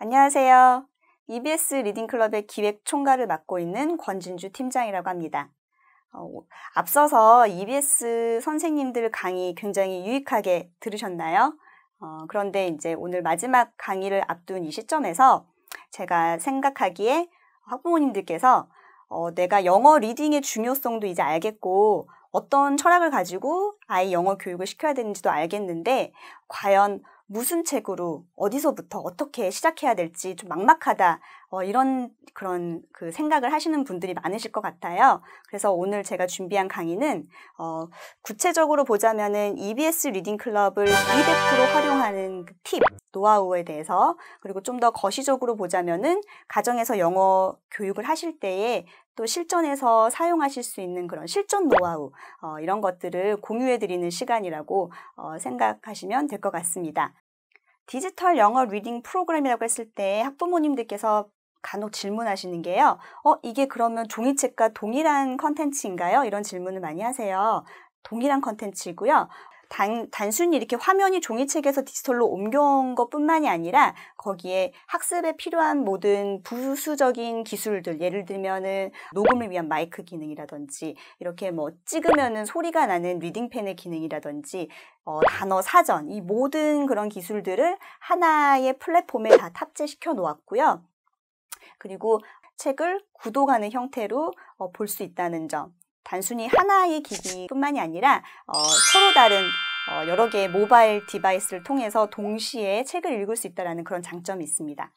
안녕하세요. EBS 리딩클럽의 기획 총괄을 맡고 있는 권진주 팀장이라고 합니다. 앞서서 EBS 선생님들 강의 굉장히 유익하게 들으셨나요? 그런데 이제 오늘 마지막 강의를 앞둔 이 시점에서 제가 생각하기에 학부모님들께서 내가 영어 리딩의 중요성도 이제 알겠고 어떤 철학을 가지고 아이 영어 교육을 시켜야 되는지도 알겠는데 과연 무슨 책으로 어디서부터 어떻게 시작해야 될지 좀 막막하다 이런 그런 생각을 하시는 분들이 많으실 것 같아요. 그래서 오늘 제가 준비한 강의는 구체적으로 보자면은 EBS 리딩 클럽을 200% 활용하는 팁, 노하우에 대해서, 그리고 좀 더 거시적으로 보자면은 가정에서 영어 교육을 하실 때에 또 실전에서 사용하실 수 있는 그런 실전 노하우 이런 것들을 공유해드리는 시간이라고 생각하시면 될 것 같습니다. 디지털 영어 리딩 프로그램이라고 했을 때 학부모님들께서 간혹 질문하시는 게요. 이게 그러면 종이책과 동일한 컨텐츠인가요? 이런 질문을 많이 하세요. 동일한 컨텐츠이고요. 단순히 이렇게 화면이 종이책에서 디지털로 옮겨온 것뿐만이 아니라 거기에 학습에 필요한 모든 부수적인 기술들, 예를 들면은 녹음을 위한 마이크 기능이라든지 이렇게 찍으면은 소리가 나는 리딩펜의 기능이라든지 단어 사전, 이 모든 그런 기술들을 하나의 플랫폼에 다 탑재시켜 놓았고요. 그리고 책을 구독하는 형태로 볼 수 있다는 점. 단순히 하나의 기기뿐만이 아니라 서로 다른 여러 개의 모바일 디바이스를 통해서 동시에 책을 읽을 수 있다는 그런 장점이 있습니다.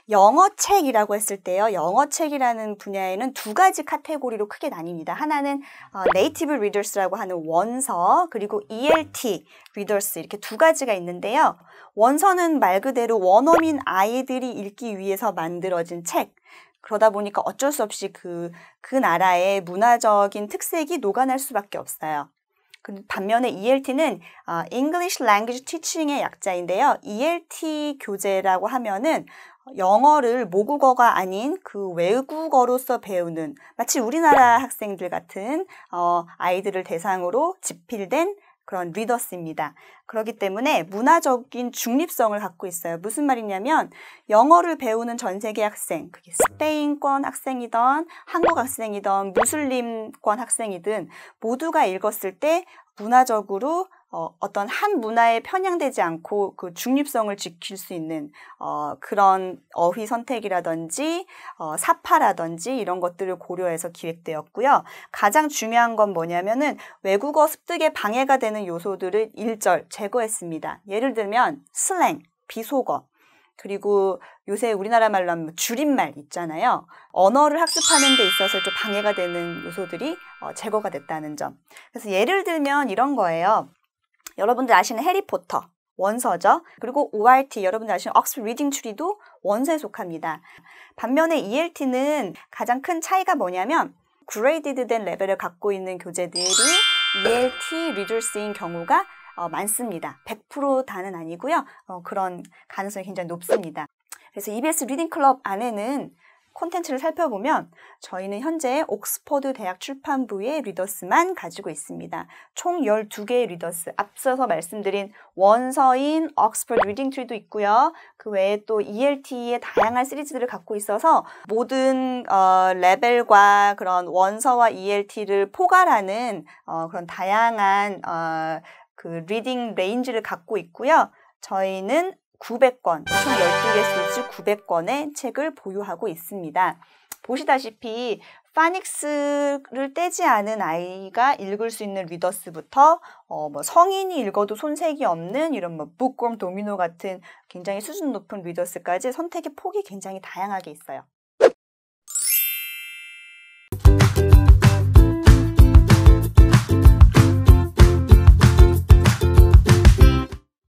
영어책이라고 했을 때요. 영어책이라는 분야에는 두 가지 카테고리로 크게 나뉩니다. 하나는 네이티브 리더스라고 하는 원서, 그리고 ELT 리더스, 이렇게 두 가지가 있는데요. 원서는 말 그대로 원어민 아이들이 읽기 위해서 만들어진 책. 그러다 보니까 어쩔 수 없이 그 나라의 문화적인 특색이 녹아날 수밖에 없어요. 반면에 ELT는 English Language Teaching의 약자인데요. ELT 교재라고 하면은 영어를 모국어가 아닌 그 외국어로서 배우는, 마치 우리나라 학생들 같은 아이들을 대상으로 집필된 그런 리더스입니다. 그렇기 때문에 문화적인 중립성을 갖고 있어요. 무슨 말이냐면 영어를 배우는 전 세계 학생, 그게 스페인권 학생이든 한국 학생이든 무슬림권 학생이든 모두가 읽었을 때 문화적으로 어떤 한 문화에 편향되지 않고 그 중립성을 지킬 수 있는 그런 어휘 선택이라든지 사파라든지 이런 것들을 고려해서 기획되었고요. 가장 중요한 건 뭐냐면은 외국어 습득에 방해가 되는 요소들을 일절 제거했습니다. 예를 들면 슬랭, 비속어, 그리고 요새 우리나라 말로 하면 줄임말 있잖아요. 언어를 학습하는 데 있어서 좀 방해가 되는 요소들이 제거가 됐다는 점. 그래서 예를 들면 이런 거예요. 여러분들 아시는 해리포터, 원서죠. 그리고 ORT, 여러분들 아시는 옥스퍼드 리딩 트리도 원서에 속합니다. 반면에 ELT는 가장 큰 차이가 뭐냐면 그레이디드 된 레벨을 갖고 있는 교재들이 ELT 리더스인 경우가 많습니다. 100% 다는 아니고요. 그런 가능성이 굉장히 높습니다. 그래서 EBS 리딩 클럽 안에는 콘텐츠를 살펴보면 저희는 현재 옥스퍼드 대학 출판부의 리더스만 가지고 있습니다. 총 12개의 리더스, 앞서서 말씀드린 원서인 옥스퍼드 리딩 트리도 있고요. 그 외에 또 ELT의 다양한 시리즈들을 갖고 있어서 모든 레벨과 그런 원서와 ELT를 포괄하는 그런 다양한 그 리딩 레인지를 갖고 있고요. 저희는 900권, 총 12개 시리즈 900권의 책을 보유하고 있습니다. 보시다시피 파닉스를 떼지 않은 아이가 읽을 수 있는 리더스부터 성인이 읽어도 손색이 없는 이런 북웜 도미노 같은 굉장히 수준 높은 리더스까지 선택의 폭이 굉장히 다양하게 있어요.